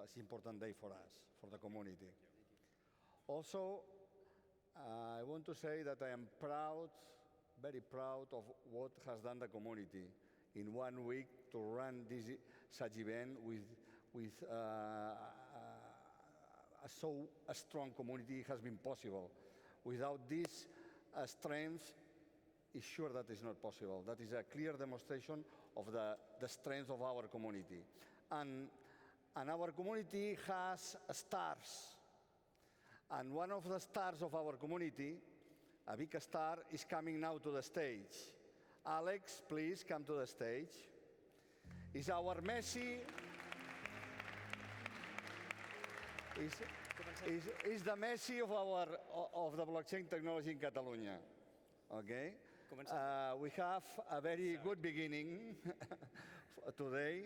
It's an important day for us, for the community. Also, I want to say that I am proud, very proud of what has done the community in 1 week to run such event with a strong community has been possible. Without this strength, it's sure that it's not possible. That is a clear demonstration of the strength of our community. And our community has stars. And one of the stars of our community, a big star, is coming now to the stage. Alex, please come to the stage. Is our Messi. Is the Messi of the blockchain technology in Catalonia. Okay? We have a very good beginning today.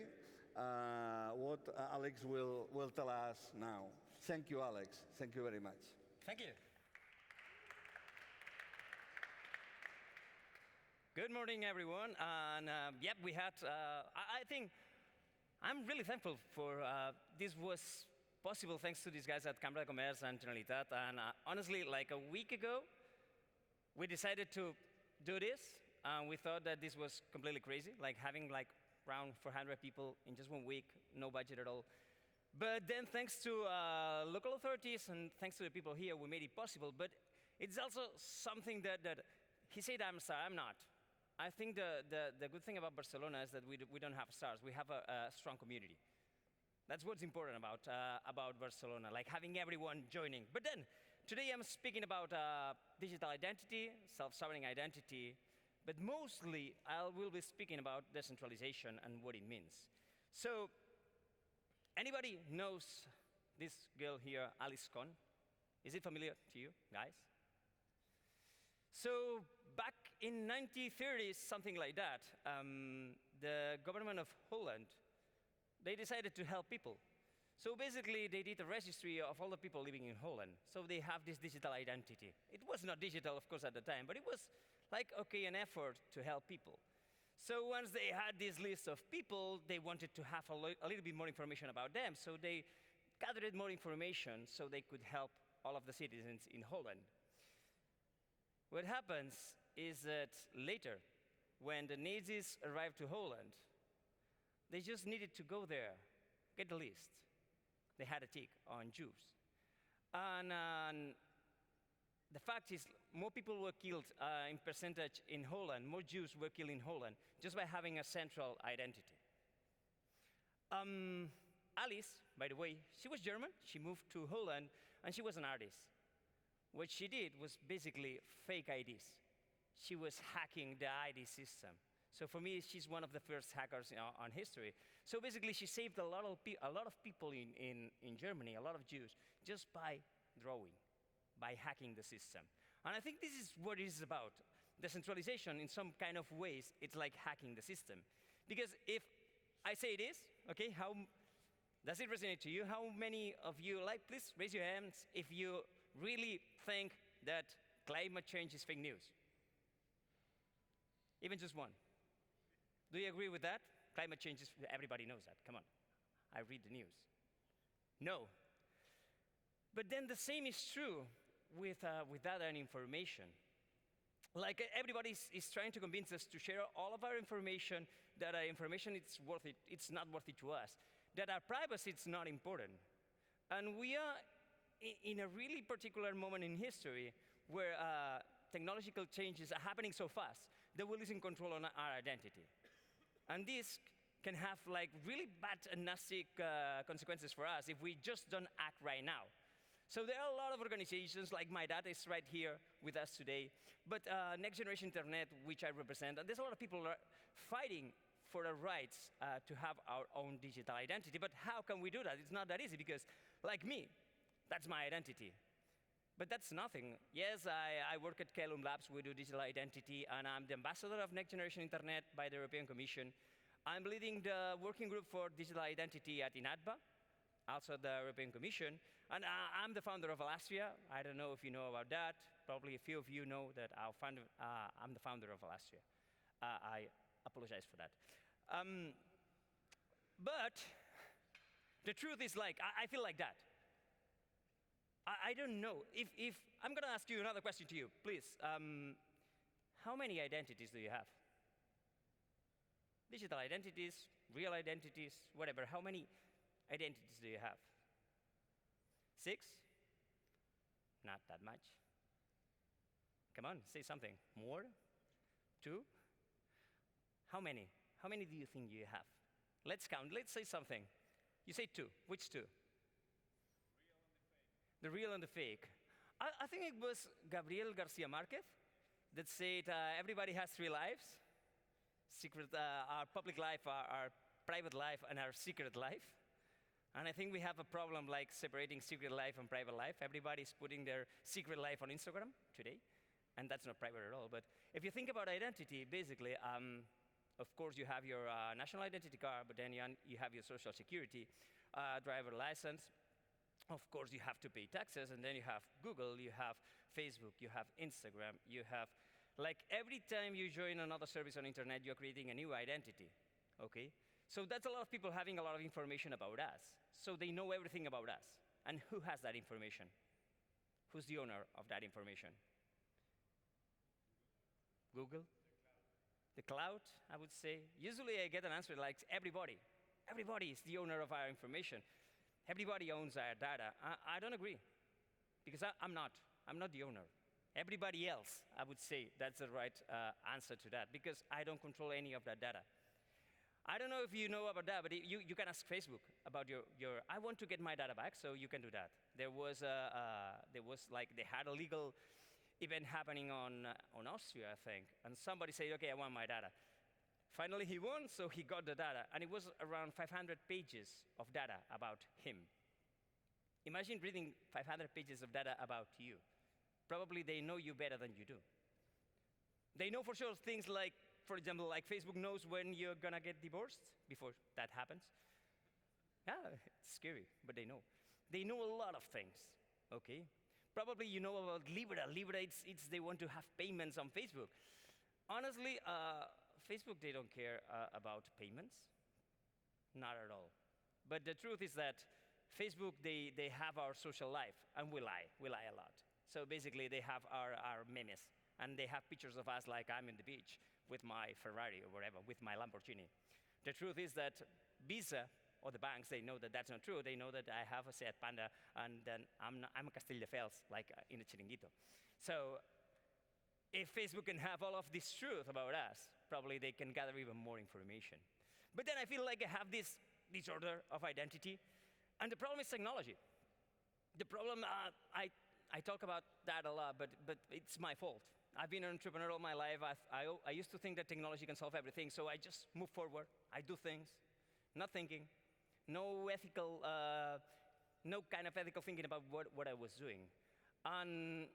What Alex will tell us now. Thank you, Alex. Thank you very much. Thank you. Good morning, everyone. And yep, we had, I think, I'm really thankful for this was possible thanks to these guys at Cambra de Comerç and Generalitat. And honestly, like a week ago, we decided to do this. And we thought that this was completely crazy, like having like around 400 people in just 1 week, no budget at all. But then thanks to local authorities and thanks to the people here, we made it possible. But it's also something that he said I'm a star, I'm not. I think the good thing about Barcelona is that we don't have stars, we have a strong community. That's what's important about Barcelona, like having everyone joining. But then, today I'm speaking about digital identity, self-sovereign identity, but mostly I will be speaking about decentralization and what it means. So, anybody knows this girl here, Alice Cohn? Is it familiar to you, guys? So, back in 1930s, something like that, the government of Holland, they decided to help people. So basically, they did a registry of all the people living in Holland. So they have this digital identity. It was not digital, of course, at the time, but it was like, okay, an effort to help people. So once they had this list of people, they wanted to have a little bit more information about them. So they gathered more information so they could help all of the citizens in Holland. What happens is that later, when the Nazis arrived to Holland, they just needed to go there, get the list. They had a tick on Jews. And the fact is, more people were killed in percentage in Holland, more Jews were killed in Holland, just by having a central identity. Alice, by the way, she was German, she moved to Holland, and she was an artist. What she did was basically fake IDs. She was hacking the ID system. So for me, she's one of the first hackers on history. So basically, she saved a lot of people in Germany, a lot of Jews, just by drawing, by hacking the system. And I think this is what it is about. Decentralization, in some kind of ways, it's like hacking the system. Because if I say it is, okay, how does it resonate to you? How many of you, like, please raise your hands if you really think that climate change is fake news? Even just one. Do you agree with that? Climate change is, everybody knows that, come on. I read the news. No. But then the same is true with other information. Like everybody is trying to convince us to share all of our information, that our information is worth it, it's not worth it to us, that our privacy is not important. And we are in a really particular moment in history where technological changes are happening so fast that we're losing control on our identity. And this can have like really bad and nasty consequences for us if we just don't act right now. So there are a lot of organizations, like my dad is right here with us today, but Next Generation Internet, which I represent, and there's a lot of people who are fighting for the rights to have our own digital identity. But how can we do that? It's not that easy because, like me, that's my identity. But that's nothing. Yes, I work at Kelum Labs. We do digital identity, and I'm the ambassador of Next Generation Internet by the European Commission. I'm leading the working group for digital identity at INATBA, also the European Commission. And I'm the founder of Alastria. I don't know if you know about that. Probably a few of you know that I'm the founder of Alastria. I apologize for that. But The truth is like, I feel like that. I don't know. If I'm going to ask you another question to you, please. How many identities do you have? Digital identities, real identities, whatever. How many identities do you have? 6? Not that much. Come on, say something. More? 2? How many? How many do you think you have? Let's count. Let's say something. You say 2. Which 2? The real and the fake. I think it was Gabriel Garcia Marquez that said everybody has 3 lives. Secret, our public life, our private life, and our secret life. And I think we have a problem like separating secret life and private life. Everybody's putting their secret life on Instagram today, and that's not private at all. But if you think about identity, basically, of course, you have your national identity card, but then you have your social security, driver license. Of course, you have to pay taxes, and then you have Google, you have Facebook, you have Instagram, you have, like every time you join another service on internet, you're creating a new identity, okay? So that's a lot of people having a lot of information about us. So they know everything about us. And who has that information? Who's the owner of that information? Google? The cloud, I would say. Usually I get an answer like everybody. Everybody is the owner of our information. Everybody owns our data. I don't agree, because I'm not. I'm not the owner. Everybody else, I would say, that's the right answer to that, because I don't control any of that data. I don't know if you know about that, but you can ask Facebook about your I want to get my data back, so you can do that. There was like, they had a legal event happening on Austria, I think, and somebody said, okay, I want my data. Finally, he won, so he got the data, and it was around 500 pages of data about him. Imagine reading 500 pages of data about you. Probably they know you better than you do. They know for sure things like, for example, like Facebook knows when you're gonna get divorced before that happens. Yeah, it's scary, but they know. They know a lot of things, okay? Probably you know about Libra. Libra, it's they want to have payments on Facebook. Honestly, Facebook, they don't care about payments. Not at all. But the truth is that Facebook, they have our social life, and we lie a lot. So basically, they have our memes, and they have pictures of us like I'm in the beach with my Ferrari or whatever, with my Lamborghini. The truth is that Visa or the banks, they know that that's not true. They know that I have a Seat Panda, and then I'm a Castelldefels, like in a Chiringuito. So if Facebook can have all of this truth about us, probably they can gather even more information. But then I feel like I have this disorder of identity, and the problem is technology. The problem, I talk about that a lot, but it's my fault. I've been an entrepreneur all my life. I used to think that technology can solve everything, so I just move forward. I do things, not thinking, no kind of ethical thinking about what I was doing. And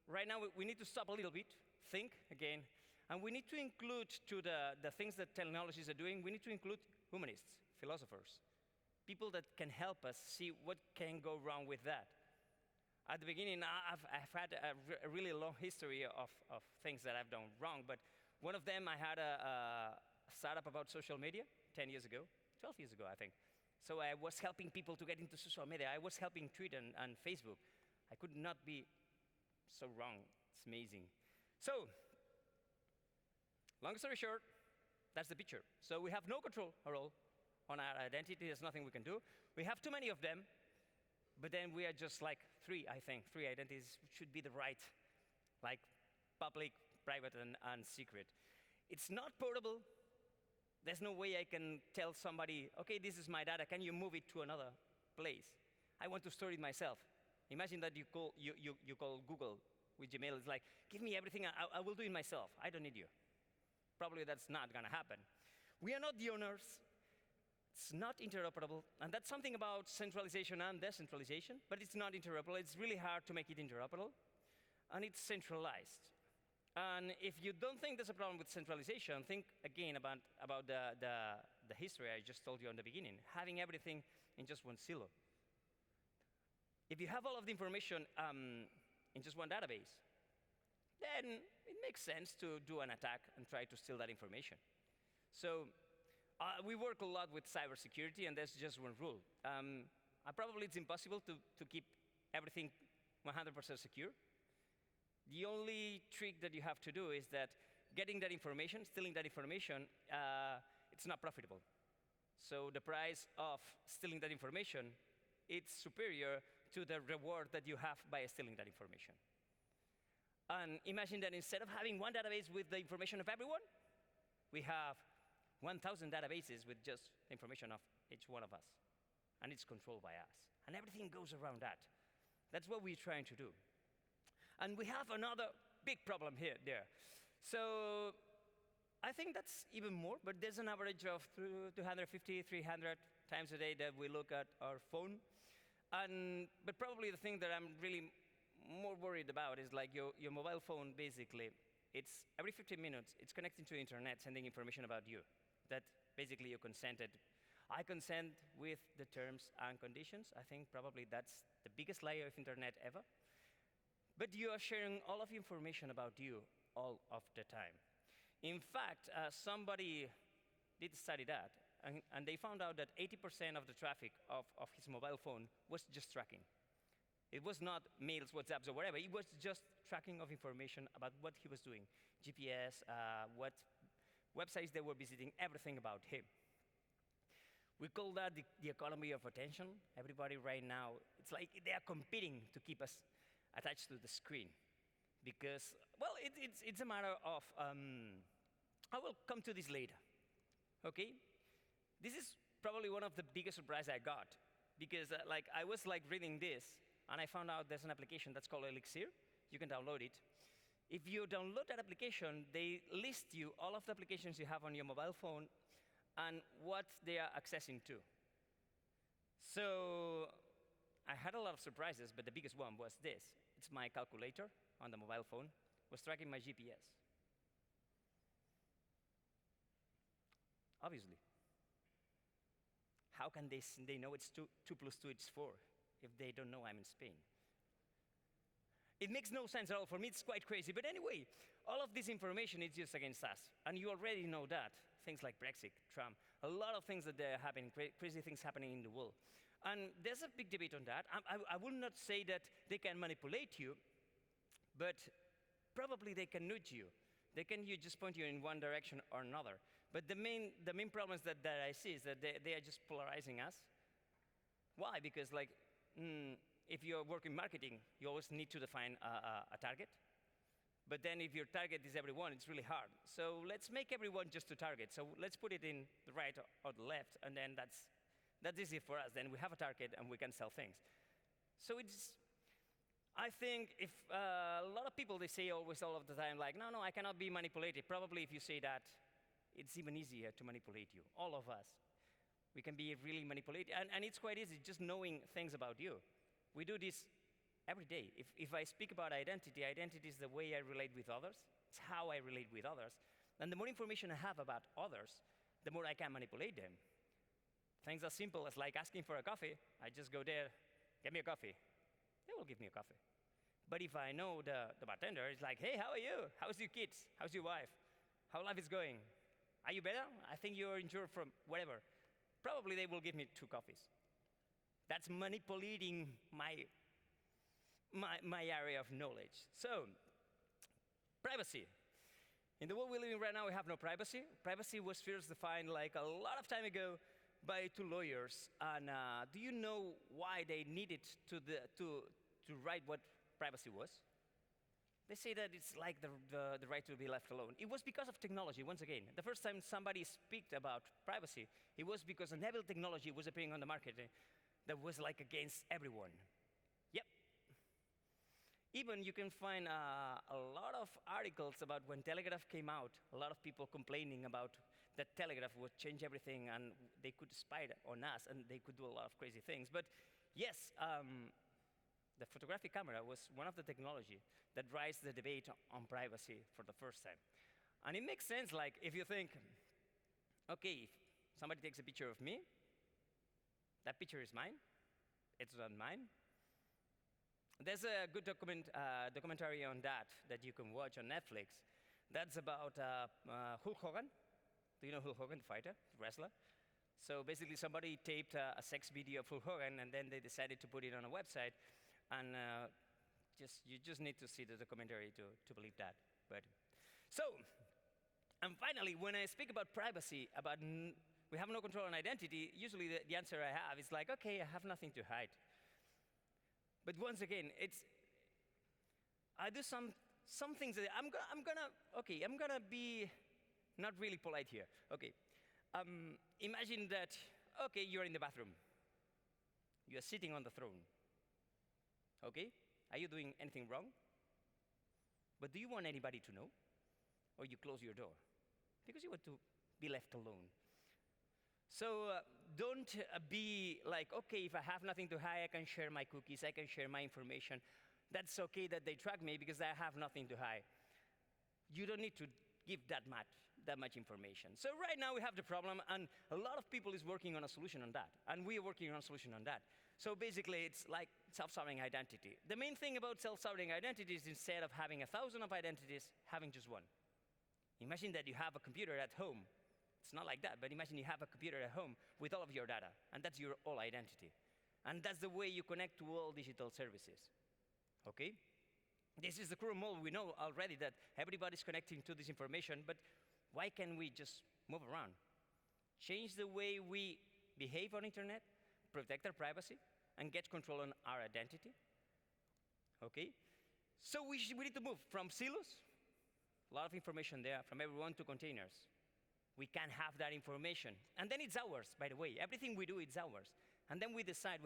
right now, we need to stop a little bit, think again, and we need to include to the things that technologies are doing, we need to include humanists, philosophers, people that can help us see what can go wrong with that. At the beginning, I've had a really long history of things that I've done wrong, but one of them, I had a startup about social media 10 years ago, 12 years ago, I think. So I was helping people to get into social media. I was helping Twitter and Facebook. I could not be so wrong. It's amazing. So, long story short, that's the picture. So we have no control at all on our identity. There's nothing we can do. We have too many of them. But then we are just like 3, I think. 3 identities should be the right, like public, private, and secret. It's not portable. There's no way I can tell somebody, okay, this is my data. Can you move it to another place? I want to store it myself. Imagine that you call Google with Gmail. It's like, give me everything. I will do it myself. I don't need you. Probably that's not going to happen. We are not the owners. It's not interoperable, and that's something about centralization and decentralization, but it's not interoperable. It's really hard to make it interoperable, and it's centralized. And if you don't think there's a problem with centralization, think again about the history I just told you in the beginning, having everything in just one silo. If you have all of the information in just one database, then it makes sense to do an attack and try to steal that information. So We work a lot with cybersecurity, and there's just one rule. Probably it's impossible to keep everything 100% secure. The only trick that you have to do is that getting that information, stealing that information, it's not profitable. So the price of stealing that information, it's superior to the reward that you have by stealing that information. And imagine that instead of having one database with the information of everyone, we have 1,000 databases with just information of each one of us. And it's controlled by us. And everything goes around that. That's what we're trying to do. And we have another big problem there. So I think that's even more, but there's an average of 250, 300 times a day that we look at our phone. But probably the thing that I'm really more worried about is like your mobile phone, basically, it's every 15 minutes, it's connecting to the internet, sending information about you. That basically you consented. I consent with the terms and conditions. I think probably that's the biggest layer of internet ever. But you are sharing all of the information about you all of the time. In fact, somebody did study that, and they found out that 80% of the traffic of his mobile phone was just tracking. It was not mails, WhatsApps, or whatever. It was just tracking of information about what he was doing, GPS, what websites they were visiting, everything about him. We call that the economy of attention. Everybody right now, it's like they are competing to keep us attached to the screen. Because, well, it's a matter of, I will come to this later, okay? This is probably one of the biggest surprises I got. Because I was reading this, and I found out there's an application that's called Elixir. You can download it. If you download that application, they list you all of the applications you have on your mobile phone and what they are accessing to. So I had a lot of surprises, but the biggest one was this. It's my calculator on the mobile phone, was tracking my GPS. Obviously. How can they know it's 2 plus 2 is 4 if they don't know I'm in Spain? It makes no sense at all. For me, it's quite crazy. But anyway, all of this information is used against us. And you already know that. Things like Brexit, Trump, a lot of things that are happening, crazy things happening in the world. And there's a big debate on that. I will not say that they can manipulate you, but probably they can nudge you. They can just point you in one direction or another. But the main problems that I see is that they are just polarizing us. Why? Because if you're working marketing, you always need to define a target. But then if your target is everyone, it's really hard. So let's make everyone just a target. So let's put it in the right or the left, and then that's easy for us. Then we have a target, and we can sell things. So I think if a lot of people, they say always all of the time, no, I cannot be manipulated. Probably if you say that, it's even easier to manipulate you, all of us. We can be really manipulated. And it's quite easy, just knowing things about you. We do this every day. If I speak about identity is the way I relate with others. It's how I relate with others. And the more information I have about others, the more I can manipulate them. Things as simple as asking for a coffee. I just go there, get me a coffee. They will give me a coffee. But if I know the bartender, it's like, hey, how are you? How's your kids? How's your wife? How life is going? Are you better? I think you're injured from whatever. Probably they will give me 2 coffees. That's manipulating my area of knowledge. So, privacy. In the world we live in right now, we have no privacy. Privacy was first defined a lot of time ago by 2 lawyers. And do you know why they needed to write what privacy was? They say that it's like the right to be left alone. It was because of technology, once again. The first time somebody speak about privacy, it was because an evil technology was appearing on the market that was against everyone. Yep. Even you can find a lot of articles about when Telegraph came out, a lot of people complaining about that Telegraph would change everything and they could spy on us and they could do a lot of crazy things. But yes, the photographic camera was one of the technology that raised the debate on privacy for the first time. And it makes sense, if you think, okay, if somebody takes a picture of me, that picture is mine, it's not mine. There's a good documentary on that you can watch on Netflix. That's about Hulk Hogan. Do you know Hulk Hogan, the fighter, the wrestler? So basically, somebody taped a sex video of Hulk Hogan, and then they decided to put it on a website. And you just need to see the documentary to believe that. But so, and finally, when I speak about privacy, about we have no control on identity, usually the answer I have is like, okay, I have nothing to hide. But once again, I do some things that I'm gonna be not really polite here. Okay. Imagine that, okay, you're in the bathroom. You're sitting on the throne. Okay? Are you doing anything wrong? But do you want anybody to know? Or you close your door? Because you want to be left alone. So don't be like, okay, if I have nothing to hide, I can share my cookies, I can share my information. That's okay that they track me because I have nothing to hide. You don't need to give that much information. So right now we have the problem, and a lot of people is working on a solution on that, and we are working on a solution on that. So basically, it's like self-sovereign identity. The main thing about self-sovereign identity is instead of having 1,000 of identities, having just one. Imagine that you have a computer at home. It's not like that, but imagine you have a computer at home with all of your data, and that's your whole identity. And that's the way you connect to all digital services. Okay? This is the current model. We know already that everybody's connecting to this information, but why can't we just move around? Change the way we behave on internet, protect our privacy, and get control on our identity. Okay? So we need to move from silos, a lot of information there, from everyone to containers. We can have that information. And then it's ours, by the way. Everything we do, it's ours. And then we decide,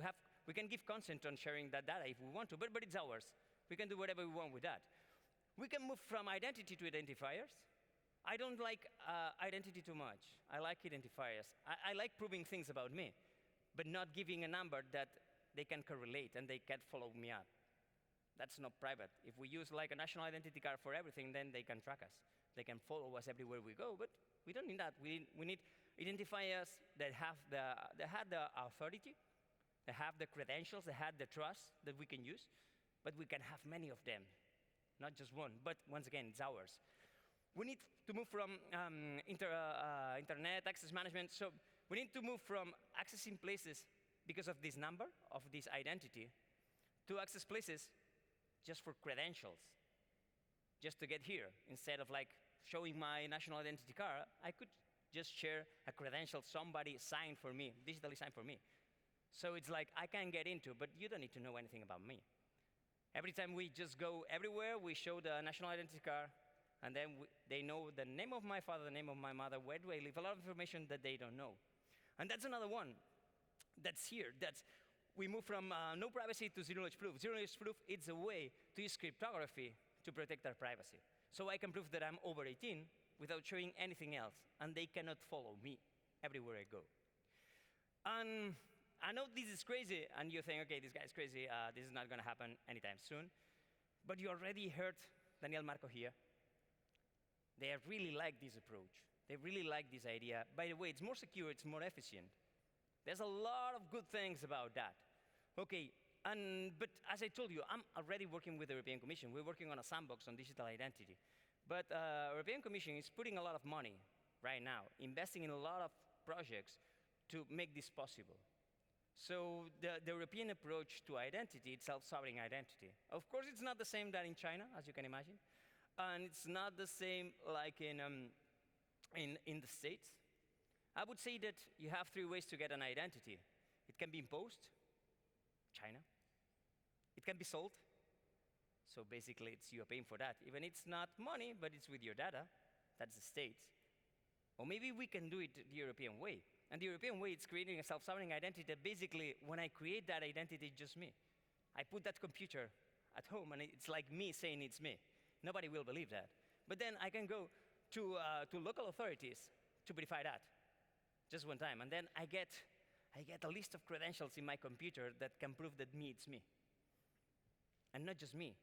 we can give consent on sharing that data if we want to, but it's ours. We can do whatever we want with that. We can move from identity to identifiers. I don't like identity too much. I like identifiers. I like proving things about me, but not giving a number that they can correlate and they can follow me up. That's not private. If we use like a national identity card for everything, then they can track us. They can follow us everywhere we go, but we don't need that. We need identifiers that have the authority, that have the credentials, that have the trust that we can use, but we can have many of them, not just one. But once again, it's ours. We need to move from internet access management. So we need to move from accessing places because of this number, of this identity, to access places just for credentials, just to get here. Instead of like showing my national identity card, I could just share a credential somebody signed for me, digitally signed for me. So it's like I can get into, but you don't need to know anything about me. Every time we just go everywhere, we show the national identity card, and then they know the name of my father, the name of my mother, where do I live, a lot of information that they don't know. And that's another one that's here. We move from no privacy to zero-knowledge proof. Zero-knowledge proof, it's a way to use cryptography to protect our privacy. So I can prove that I'm over 18 without showing anything else, and they cannot follow me everywhere I go. And I know this is crazy, and you think, okay, this guy's crazy, this is not gonna happen anytime soon. But you already heard Daniel Marco here. They really like this approach. They really like this idea. By the way, it's more secure, it's more efficient. There's a lot of good things about that. Okay, but as I told you, I'm already working with the European Commission. We're working on a sandbox on digital identity. But the European Commission is putting a lot of money right now, investing in a lot of projects to make this possible. So the European approach to identity, it's self-sovereign identity. Of course, it's not the same that in China, as you can imagine. And it's not the same like in the States. I would say that you have 3 ways to get an identity. It can be imposed, China. It can be sold. So basically, it's you are paying for that. Even it's not money, but it's with your data. That's the States. Or maybe we can do it the European way. And the European way, it's creating a self-sovereign identity that basically, when I create that identity, it's just me. I put that computer at home, and it's like me saying it's me. Nobody will believe that. But then I can go to local authorities to verify that, just one time. And then I get a list of credentials in my computer that can prove that it's me. And not just me.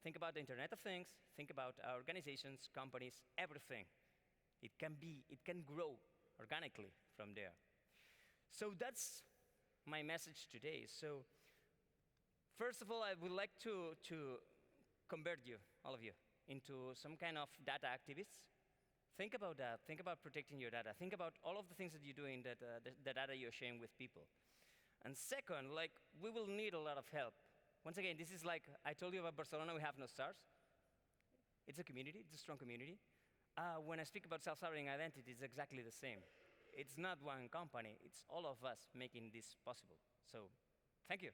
Think about the Internet of Things, think about our organizations, companies, everything. It can grow organically from there. So that's my message today. So first of all, I would like to convert you, all of you, into some kind of data activists. think about that. Think about protecting your data. Think about all of the things that you're doing, that the data you're sharing with people. And second, like, we will need a lot of help. Once again, this is like, I told you about Barcelona, we have no stars. It's a community, it's a strong community. When I speak about self-sovereign identity, it's exactly the same. It's not one company, it's all of us making this possible. So, thank you.